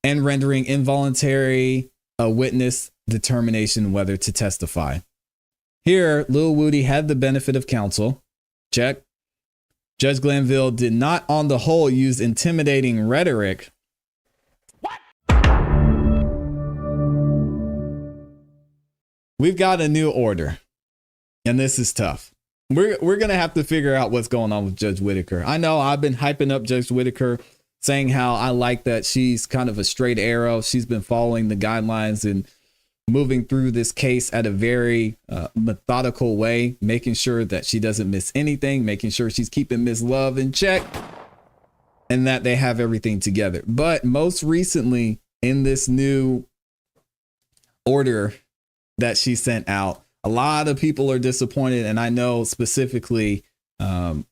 and rendering involuntary a witness determination whether to testify. Here, Lil Woody had the benefit of counsel. Check. Judge Glanville did not, on the whole, use intimidating rhetoric. What? We've got a new order, and this is tough. We're going to have to figure out what's going on with Judge Whitaker. I know I've been hyping up Judge Whitaker, saying how I like that she's kind of a straight arrow. She's been following the guidelines and moving through this case at a very methodical way, making sure that she doesn't miss anything, making sure she's keeping Miss Love in check, and that they have everything together. But most recently, in this new order that she sent out, a lot of people are disappointed. And I know specifically, man,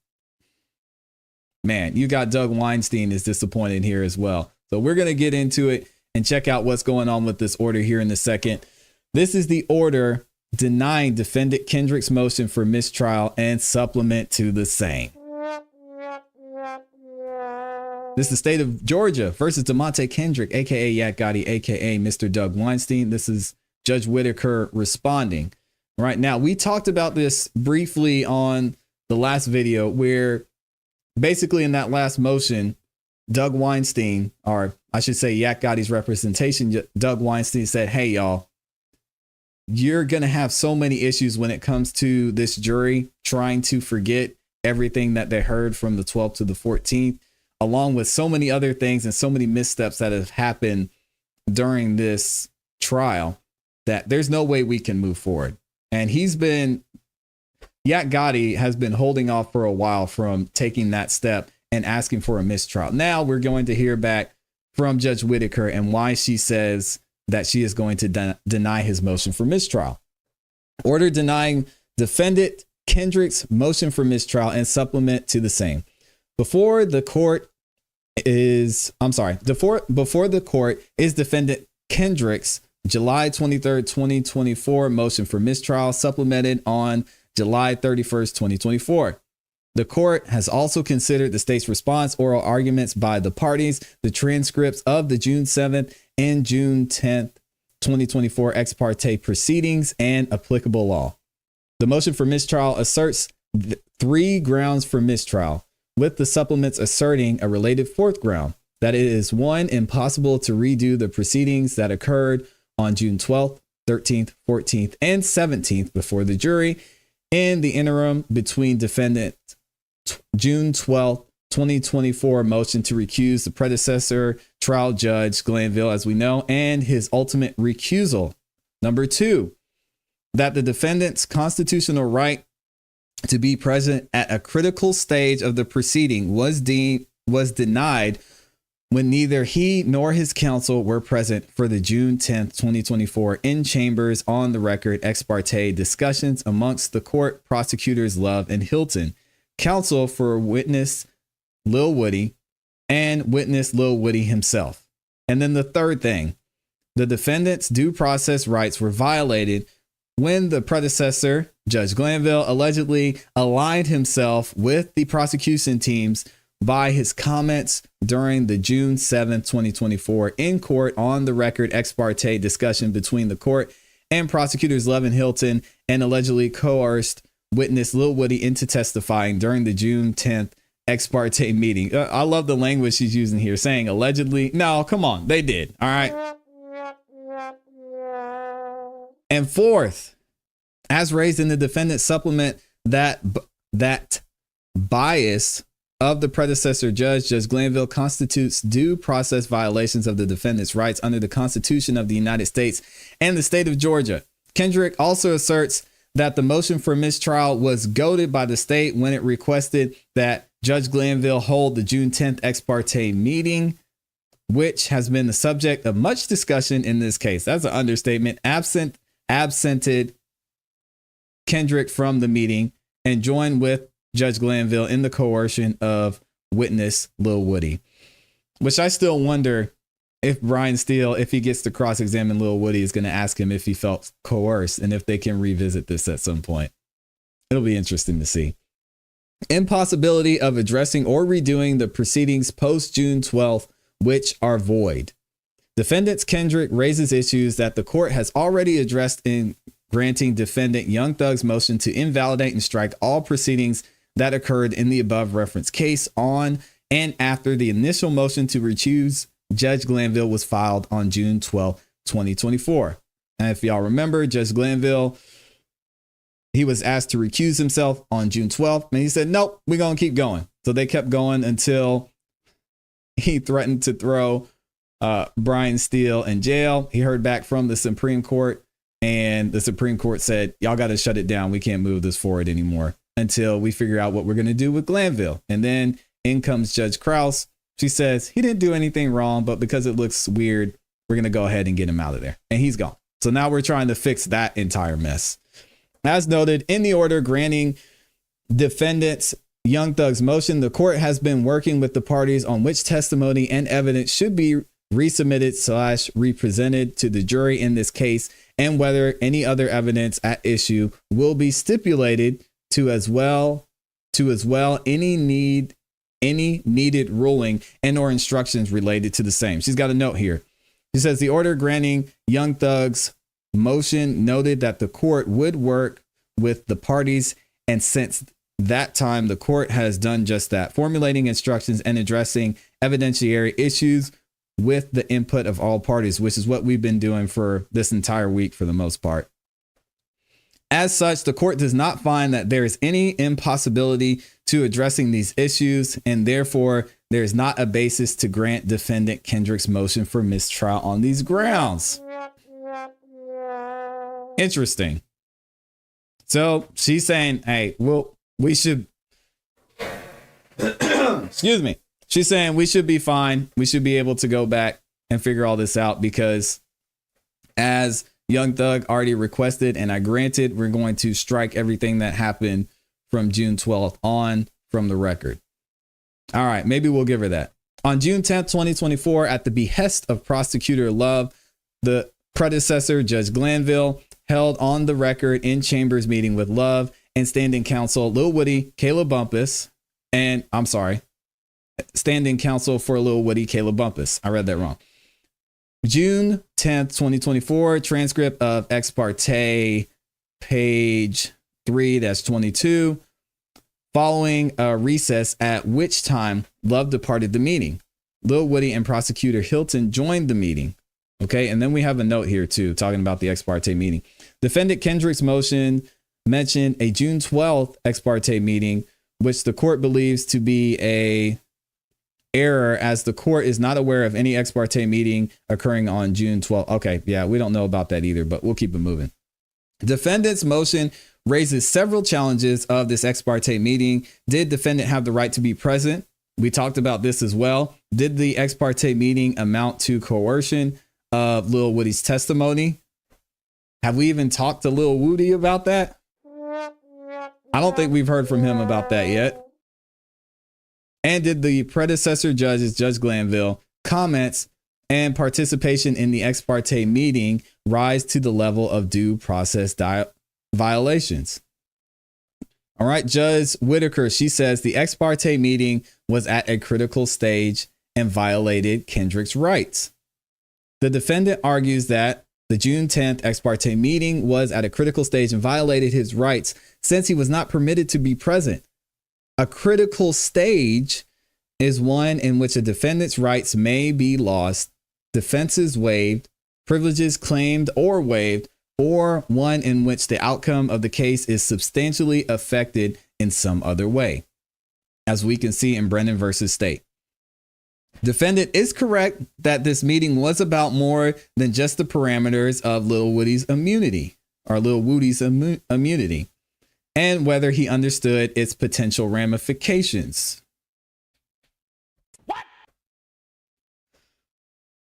you got Doug Weinstein is disappointed here as well. So we're going to get into it and check out what's going on with this order here in a second. This is the order denying defendant Kendrick's motion for mistrial and supplement to the same. This is the state of Georgia versus DeMonte Kendrick, aka Yak Gotti, aka Mr. Doug Weinstein. This is Judge Whitaker responding. Right now, we talked about this briefly on the last video, where basically in that last motion, Doug Weinstein, or I should say Yak Gotti's representation, Doug Weinstein said, hey, y'all, you're going to have so many issues when it comes to this jury trying to forget everything that they heard from the 12th to the 14th, along with so many other things and so many missteps that have happened during this trial, that there's no way we can move forward. And Yak Gotti has been holding off for a while from taking that step and asking for a mistrial. Now we're going to hear back from Judge Whitaker and why she says that she is going to deny his motion for mistrial. Order denying defendant Kendrick's motion for mistrial and supplement to the same. Before the court is defendant Kendrick's July 23rd, 2024 motion for mistrial, supplemented on July 31st, 2024. The court has also considered the state's response, oral arguments by the parties, the transcripts of the June 7th and June 10th, 2024 ex parte proceedings, and applicable law. The motion for mistrial asserts three grounds for mistrial, with the supplements asserting a related fourth ground, that it is, one, impossible to redo the proceedings that occurred on June 12th, 13th, 14th, and 17th before the jury in the interim between defendant June 12th, 2024 motion to recuse the predecessor trial judge Glanville, as we know, and his ultimate recusal. Number two, that the defendant's constitutional right to be present at a critical stage of the proceeding was denied when neither he nor his counsel were present for the June 10th, 2024 in chambers on the record ex parte discussions amongst the court prosecutors Love and Hilton, counsel for witness Lil Woody, and witness Lil Woody himself. And then the third thing, the defendant's due process rights were violated when the predecessor, Judge Glanville, allegedly aligned himself with the prosecution teams by his comments during the June 7th, 2024 in court on the record ex parte discussion between the court and prosecutors Love and Hilton, and allegedly coerced witness Lil Woody into testifying during the June 10th ex parte meeting. I love the language she's using here, saying allegedly. No, come on. They did. All right. And fourth, as raised in the defendant's supplement, that bias of the predecessor judge, Judge Glanville, constitutes due process violations of the defendant's rights under the Constitution of the United States and the state of Georgia. Kendrick also asserts that the motion for mistrial was goaded by the state when it requested that Judge Glanville hold the June 10th ex parte meeting, which has been the subject of much discussion in this case. That's an understatement. Absented Kendrick from the meeting and joined with Judge Glanville in the coercion of witness Lil Woody, which I still wonder if Brian Steele, if he gets to cross-examine Lil Woody, is going to ask him if he felt coerced and if they can revisit this at some point. It'll be interesting to see. Impossibility of addressing or redoing the proceedings post June 12th, which are void. Defendant Kendrick raises issues that the court has already addressed in granting defendant Young Thug's motion to invalidate and strike all proceedings that occurred in the above referenced case on and after the initial motion to recuse Judge Glanville was filed on June 12, 2024. And if y'all remember, Judge Glanville, he was asked to recuse himself on June 12th, and he said, nope, we're going to keep going. So they kept going until he threatened to throw Brian Steele in jail. He heard back from the Supreme Court, and the Supreme Court said, y'all got to shut it down. We can't move this forward anymore until we figure out what we're going to do with Glanville. And then in comes Judge Krause. She says he didn't do anything wrong, but because it looks weird, we're going to go ahead and get him out of there. And he's gone. So now we're trying to fix that entire mess. As noted in the order granting defendants Young Thug's motion, the court has been working with the parties on which testimony and evidence should be resubmitted / represented to the jury in this case, and whether any other evidence at issue will be stipulated to as well any needed ruling and or instructions related to the same. She's got a note here. She says the order granting Young Thug's motion noted that the court would work with the parties, and since that time the court has done just that, formulating instructions and addressing evidentiary issues with the input of all parties, which is what we've been doing for this entire week for the most part. As such, the court does not find that there is any impossibility to addressing these issues, and therefore there is not a basis to grant defendant Kendrick's motion for mistrial on these grounds. Interesting. So she's saying, hey, well, we should, excuse me. She's saying we should be fine. We should be able to go back and figure all this out because as Young Thug already requested and I granted, we're going to strike everything that happened from June 12th on from the record. All right, maybe we'll give her that. On June 10th, 2024, at the behest of Prosecutor Love, the predecessor, Judge Glanville, held on the record in chambers meeting with Love and standing counsel Lil Woody, Caleb Bumpus, and standing counsel for Lil Woody, Caleb Bumpus. I read that wrong. June 10th, 2024, transcript of ex parte, page 3-22, following a recess at which time Love departed the meeting. Lil Woody and Prosecutor Hilton joined the meeting. Okay, and then we have a note here too, talking about the ex parte meeting. Defendant Kendrick's motion mentioned a June 12th ex parte meeting, which the court believes to be a error as the court is not aware of any ex parte meeting occurring on June 12th. Okay, yeah, we don't know about that either, but we'll keep it moving. Defendant's motion raises several challenges of this ex parte meeting. Did defendant have the right to be present? We talked about this as well. Did the ex parte meeting amount to coercion of Lil Woody's testimony? Have we even talked to Lil Woody about that? I don't think we've heard from him about that yet. And did the predecessor judges, Judge Glanville, comments and participation in the ex parte meeting rise to the level of due process violations? All right, Judge Whitaker, she says the ex parte meeting was at a critical stage and violated Kendrick's rights. The defendant argues that the June 10th ex parte meeting was at a critical stage and violated his rights since he was not permitted to be present. A critical stage is one in which a defendant's rights may be lost, defenses waived, privileges claimed or waived, or one in which the outcome of the case is substantially affected in some other way, as we can see in Brennan versus State. Defendant is correct that this meeting was about more than just the parameters of Lil Woody's immunity, and whether he understood its potential ramifications. What?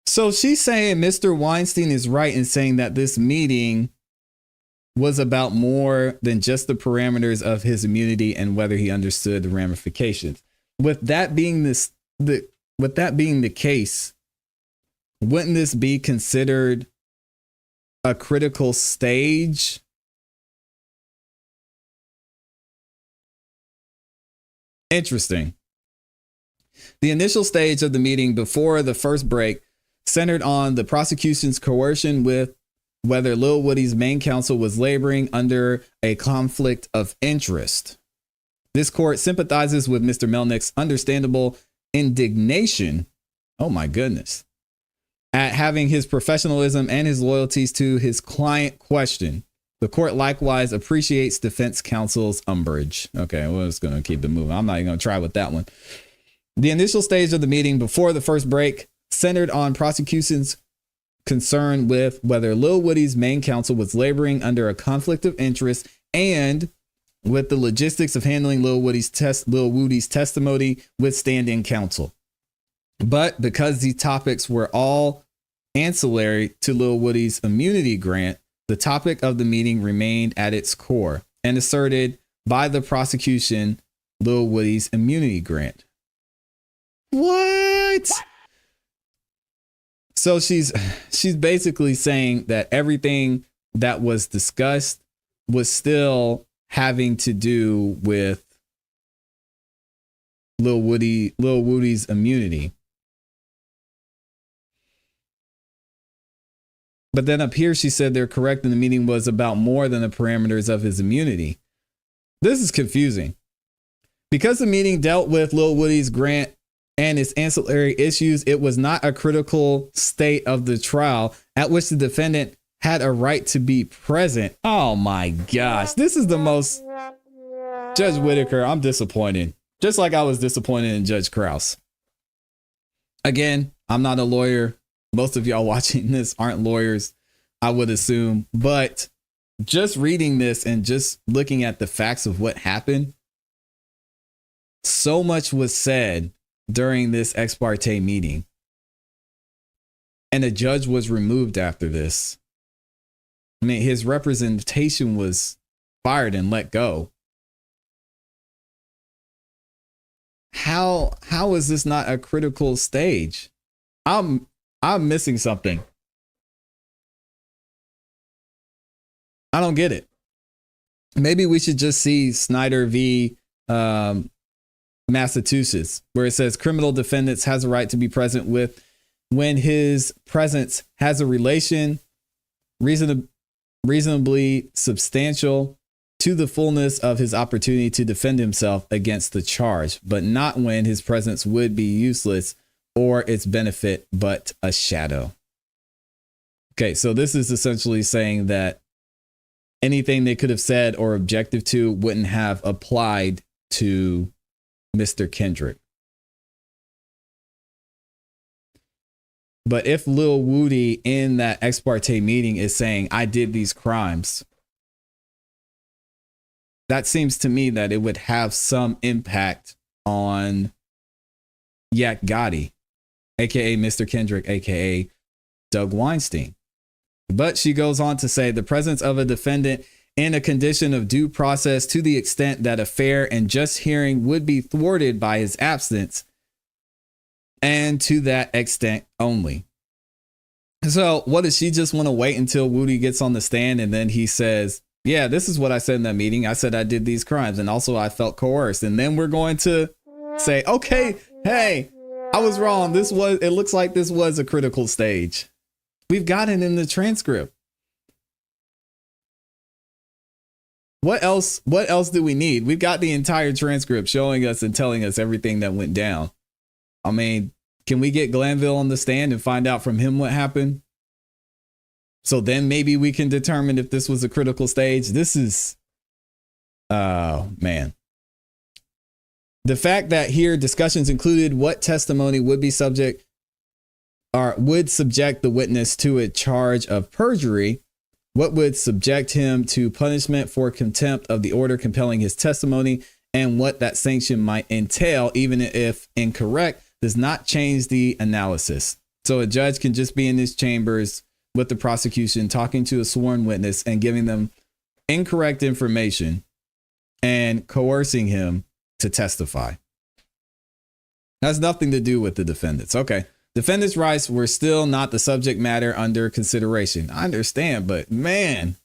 So she's saying Mr. Weinstein is right in saying that this meeting was about more than just the parameters of his immunity and whether he understood the ramifications. With that being the case, wouldn't this be considered a critical stage? Interesting. The initial stage of the meeting before the first break centered on the prosecution's coercion with whether Lil Woody's main counsel was laboring under a conflict of interest. This court sympathizes with Mr. Melnick's understandable indignation, oh my goodness, at having his professionalism and his loyalties to his client questioned. The court likewise appreciates defense counsel's umbrage. Okay, well, it's going to keep it moving. I'm not even going to try with that one. The initial stage of the meeting before the first break centered on prosecution's concern with whether Lil Woody's main counsel was laboring under a conflict of interest and with the logistics of handling Lil Woody's testimony with stand-in counsel. But because these topics were all ancillary to Lil Woody's immunity grant, the topic of the meeting remained at its core and asserted by the prosecution Lil Woody's immunity grant. What? So she's basically saying that everything that was discussed was still having to do with Lil Woody's immunity. But then up here, she said they're correct and the meeting was about more than the parameters of his immunity. This is confusing. Because the meeting dealt with Lil Woody's grant and its ancillary issues, it was not a critical state of the trial at which the defendant had a right to be present. Oh my gosh, this is the most... Judge Whitaker, I'm disappointed. Just like I was disappointed in Judge Krause. Again, I'm not a lawyer. Most of y'all watching this aren't lawyers, I would assume. But just reading this and just looking at the facts of what happened, so much was said during this ex parte meeting. And a judge was removed after this. I mean, his representation was fired and let go. How is this not a critical stage? I'm missing something. I don't get it. Maybe we should just see Snyder v. Massachusetts, where it says criminal defendants has a right to be present with when his presence has a relation reasonably substantial to the fullness of his opportunity to defend himself against the charge, but not when his presence would be useless or its benefit but a shadow. Okay, so this is essentially saying that anything they could have said or objective to wouldn't have applied to Mr. Kendrick. But if Lil Woody in that ex parte meeting is saying, I did these crimes, that seems to me that it would have some impact on Yak Gotti, aka Mr. Kendrick, aka Doug Weinstein. But she goes on to say the presence of a defendant in a condition of due process to the extent that a fair and just hearing would be thwarted by his absence, and to that extent only. So what does she just want to wait until Woody gets on the stand and then he says, yeah, this is what I said in that meeting. I said I did these crimes and also I felt coerced. And then we're going to say, okay, hey, I was wrong. It looks like this was a critical stage. We've got it in the transcript. What else do we need? We've got the entire transcript showing us and telling us everything that went down. I mean, can we get Glanville on the stand and find out from him what happened? So then maybe we can determine if this was a critical stage. This is, man. The fact that here discussions included what testimony would subject the witness to a charge of perjury, what would subject him to punishment for contempt of the order compelling his testimony, and what that sanction might entail, even if incorrect, does not change the analysis. So a judge can just be in his chambers with the prosecution, talking to a sworn witness and giving them incorrect information and coercing him to testify. Has nothing to do with the defendants. Okay. Defendants' rights were still not the subject matter under consideration. I understand, but man,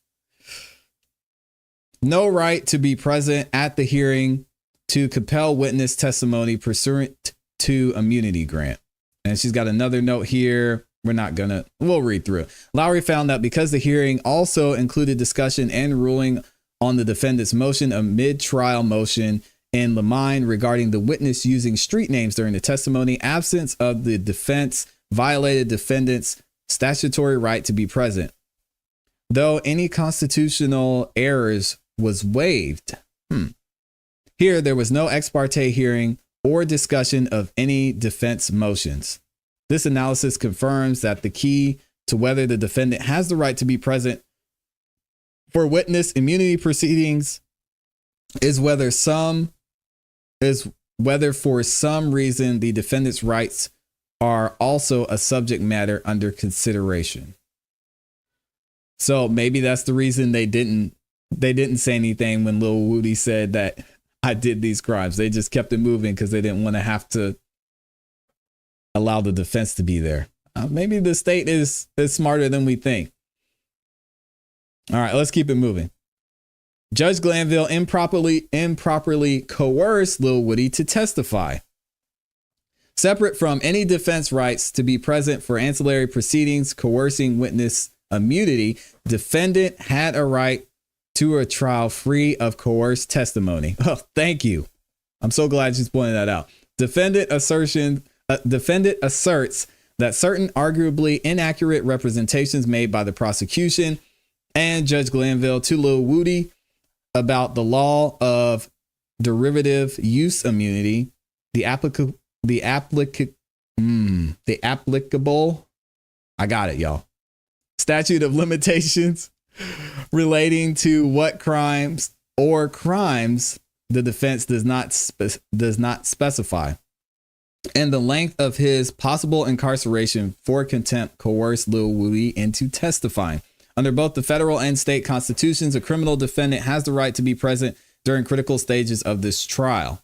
no right to be present at the hearing to compel witness testimony pursuant to immunity grant. And she's got another note here we'll read through it. Lowry found that because the hearing also included discussion and ruling on the defendant's motion, a mid-trial motion in Lamine regarding the witness using street names during the testimony, absence of the defense violated defendant's statutory right to be present. Though any constitutional errors was waived. Here, there was no ex parte hearing or discussion of any defense motions. This analysis confirms that the key to whether the defendant has the right to be present for witness immunity proceedings is whether for some reason the defendant's rights are also a subject matter under consideration. So maybe that's the reason they didn't say anything when Lil Woody said that I did these crimes. They just kept it moving because they didn't want to have to allow the defense to be there. Maybe the state is smarter than we think. All right, let's keep it moving. Judge Glanville improperly coerced Lil Woody to testify. Separate from any defense rights to be present for ancillary proceedings coercing witness immunity, defendant had a right to a trial free of coerced testimony. Oh, thank you. I'm so glad she's pointing that out. Defendant asserts that certain arguably inaccurate representations made by the prosecution and Judge Glanville to Lil Woody about the law of derivative use immunity, the applicable, I got it, y'all. Statute of limitations relating to what crimes the defense does not specify, and the length of his possible incarceration for contempt coerced Lil Woody into testifying. Under both the federal and state constitutions, a criminal defendant has the right to be present during critical stages of this trial.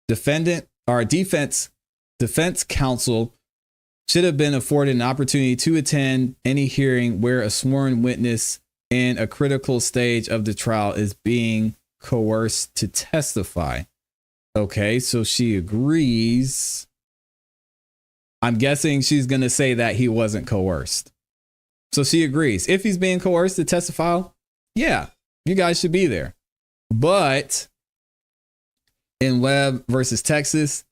Defense counsel should have been afforded an opportunity to attend any hearing where a sworn witness in a critical stage of the trial is being coerced to testify. Okay, so she agrees. I'm guessing she's going to say that he wasn't coerced. So she agrees. If he's being coerced to testify, yeah, you guys should be there. But in Webb versus Texas,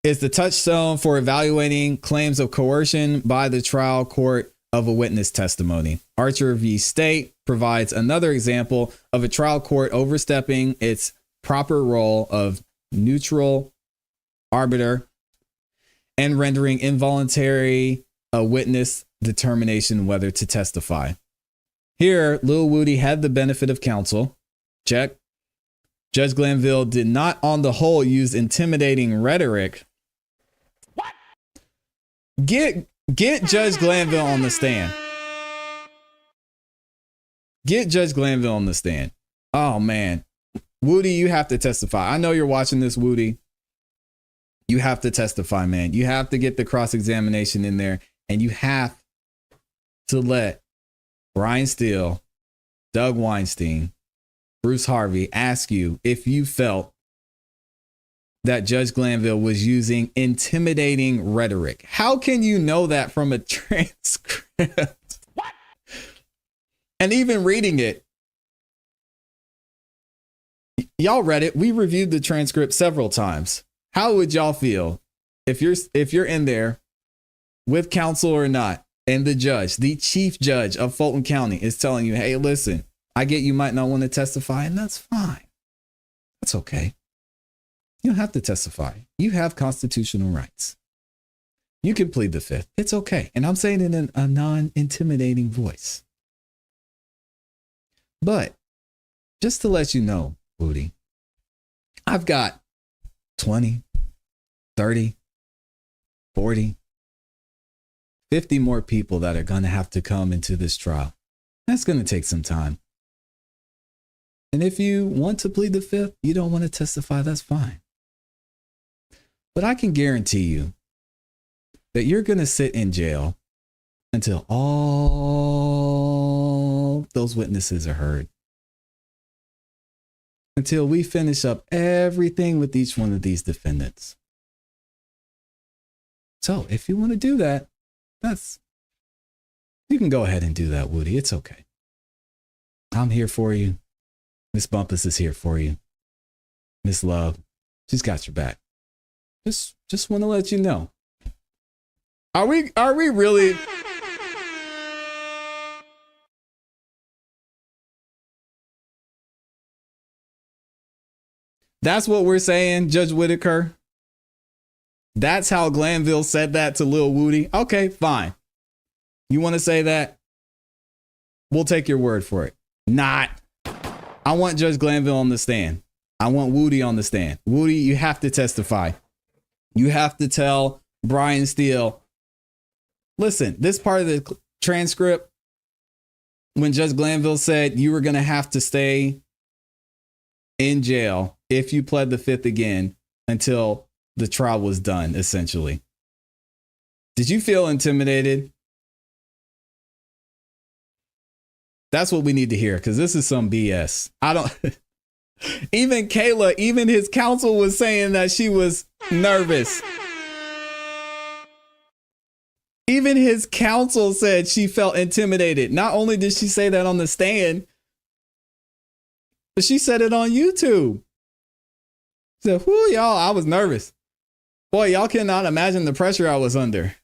is the touchstone for evaluating claims of coercion by the trial court of a witness testimony. Archer v. State provides another example of a trial court overstepping its proper role of neutral arbiter and rendering involuntary a witness determination whether to testify. Here, Lil Woody had the benefit of counsel. Check. Judge Glanville did not, on the whole, use intimidating rhetoric. What? Get Judge Glanville on the stand. Get Judge Glanville on the stand. Oh, man. Woody, you have to testify. I know you're watching this, Woody. You have to testify, man. You have to get the cross-examination in there, and you have to let Brian Steele, Doug Weinstein, Bruce Harvey ask you if you felt that Judge Glanville was using intimidating rhetoric. How can you know that from a transcript? What? And even reading it, y'all read it. We reviewed the transcript several times. How would y'all feel if you're in there with counsel or not, and the judge, the chief judge of Fulton County, is telling you, hey, listen, I get you might not want to testify, and that's fine. That's okay. You don't have to testify. You have constitutional rights. You can plead the fifth. It's okay. And I'm saying it in a non-intimidating voice. But just to let you know, Woody, I've got 20, 30, 40, 50 more people that are going to have to come into this trial. That's going to take some time. And if you want to plead the fifth, you don't want to testify, that's fine. But I can guarantee you that you're going to sit in jail until all those witnesses are heard. Until we finish up everything with each one of these defendants. So if you want to do that, You can go ahead and do that, Woody. It's okay. I'm here for you. Miss Bumpus is here for you. Miss Love, she's got your back. Just want to let you know. Are we really? That's what we're saying, Judge Whitaker. That's how Glanville said that to Lil Woody. Okay, fine. You want to say that? We'll take your word for it. Not. I want Judge Glanville on the stand. I want Woody on the stand. Woody, you have to testify. You have to tell Brian Steele, listen, this part of the transcript, when Judge Glanville said you were going to have to stay in jail if you pled the fifth again until the trial was done, essentially. Did you feel intimidated? That's what we need to hear, because this is some BS. I don't... Even Kayla, even his counsel was saying that she was nervous. Even his counsel said she felt intimidated. Not only did she say that on the stand, but she said it on YouTube. She said, whoo, y'all, I was nervous. Boy, y'all cannot imagine the pressure I was under.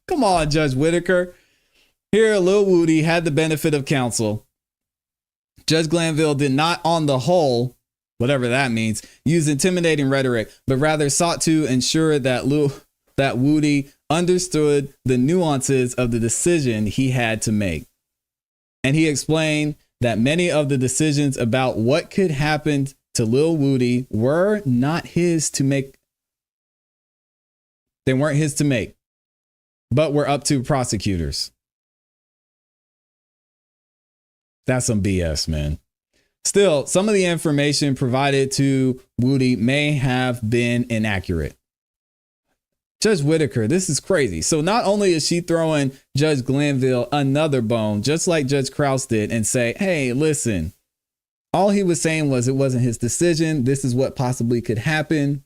Come on, Judge Whitaker. Here, Lil Woody had the benefit of counsel. Judge Glanville did not, on the whole, whatever that means, use intimidating rhetoric, but rather sought to ensure that Woody understood the nuances of the decision he had to make. And he explained that many of the decisions about what could happen to Lil Woody were not his to make. They weren't his to make, but were up to prosecutors. That's some BS, man. Still, some of the information provided to Woody may have been inaccurate. Judge Whitaker, this is crazy. So not only is she throwing Judge Glanville another bone, just like Judge Krause did, and say, hey, listen, all he was saying was it wasn't his decision. This is what possibly could happen.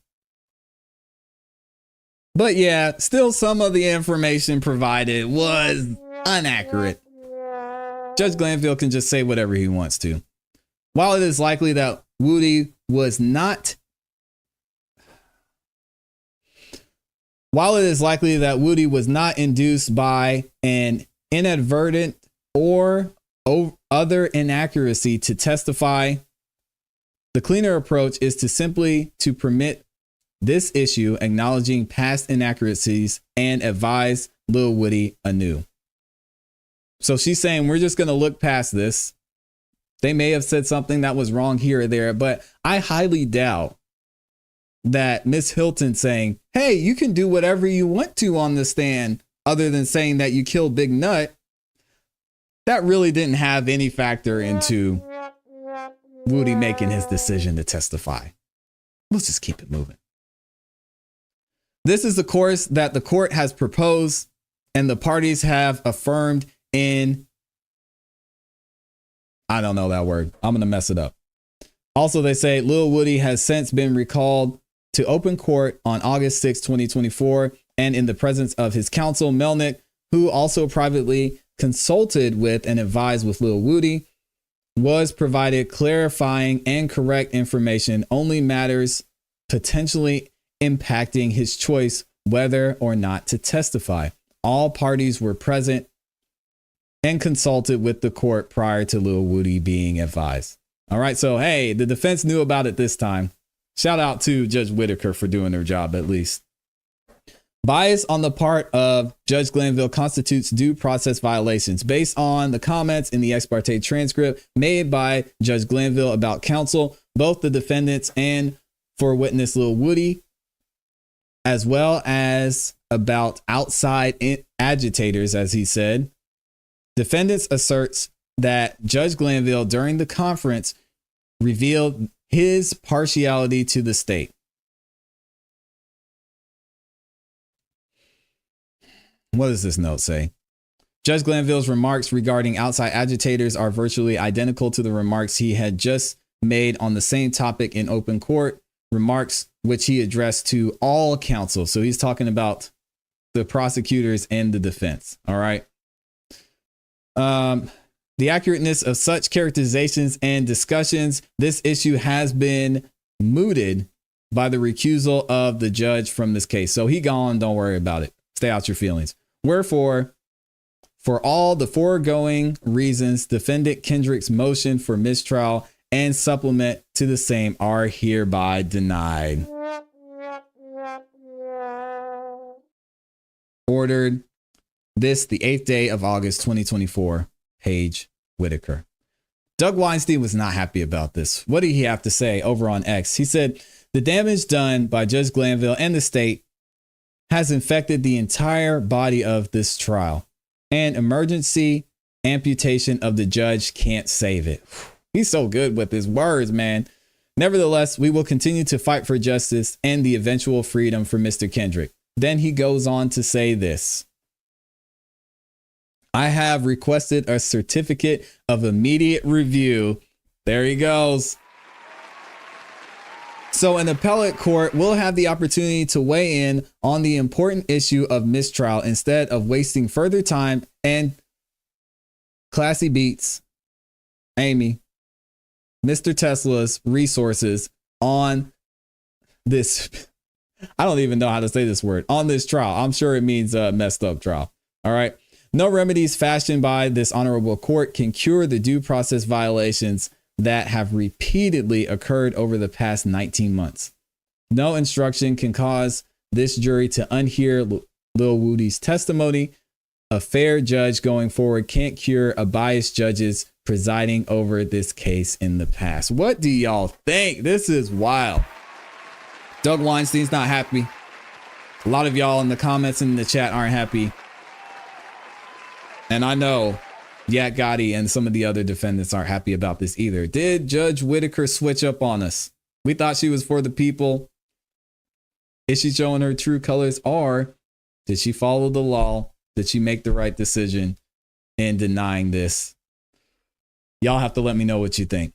But yeah, still some of the information provided was inaccurate. Judge Glanville can just say whatever he wants to. While it is likely that Woody was not induced by an inadvertent or other inaccuracy to testify, the cleaner approach is to simply to permit this issue, acknowledging past inaccuracies, and advise Lil Woody anew. So she's saying we're just going to look past this. They may have said something that was wrong here or there, but I highly doubt that Miss Hilton saying, hey, you can do whatever you want to on the stand other than saying that you killed Big Nut. That really didn't have any factor into Woody making his decision to testify. Let's just keep it moving. This is the course that the court has proposed and the parties have affirmed in, I don't know that word. I'm going to mess it up. Also, they say Lil Woody has since been recalled to open court on August 6, 2024, and in the presence of his counsel, Melnick, who also privately consulted with and advised with Lil Woody, was provided clarifying and correct information, only matters potentially impacting his choice whether or not to testify. All parties were present and consulted with the court prior to Lil Woody being advised. All right, so hey, the defense knew about it this time. Shout out to Judge Whitaker for doing their job at least. Bias on the part of Judge Glanville constitutes due process violations based on the comments in the ex parte transcript made by Judge Glanville about counsel, both the defendants and for witness Lil Woody, as well as about outside agitators, as he said. Defendants asserts that Judge Glanville during the conference revealed his partiality to the state. What does this note say? Judge Glanville's remarks regarding outside agitators are virtually identical to the remarks he had just made on the same topic in open court. Remarks which he addressed to all counsel. So he's talking about the prosecutors and the defense. All right. The accurateness of such characterizations and discussions, this issue has been mooted by the recusal of the judge from this case. So he gone, don't worry about it. Stay out your feelings. Wherefore, for all the foregoing reasons, defendant Kendrick's motion for mistrial and supplement to the same are hereby denied. Ordered this the 8th day of August 2024. Page Whitaker. Doug Weinstein was not happy about this. What did he have to say over on X? He said, the damage done by Judge Glanville and the state has infected the entire body of this trial. And emergency amputation of the judge can't save it. He's so good with his words, man. Nevertheless, we will continue to fight for justice and the eventual freedom for Mr. Kendrick. Then he goes on to say this. I have requested a certificate of immediate review. There he goes. So an appellate court will have the opportunity to weigh in on the important issue of mistrial instead of wasting further time and ClassE Beats, Amy, Mr. Tesla's resources on this. I don't even know how to say this word, on this trial. I'm sure it means a messed up trial. All right. No remedies fashioned by this honorable court can cure the due process violations that have repeatedly occurred over the past 19 months. No instruction can cause this jury to unhear Lil Woody's testimony. A fair judge going forward can't cure a biased judge's presiding over this case in the past. What do y'all think? This is wild. Doug Weinstein's not happy. A lot of y'all in the comments and in the chat aren't happy. And I know Yak Gotti and some of the other defendants aren't happy about this either. Did Judge Whitaker switch up on us? We thought she was for the people. Is she showing her true colors, or did she follow the law? Did she make the right decision in denying this? Y'all have to let me know what you think.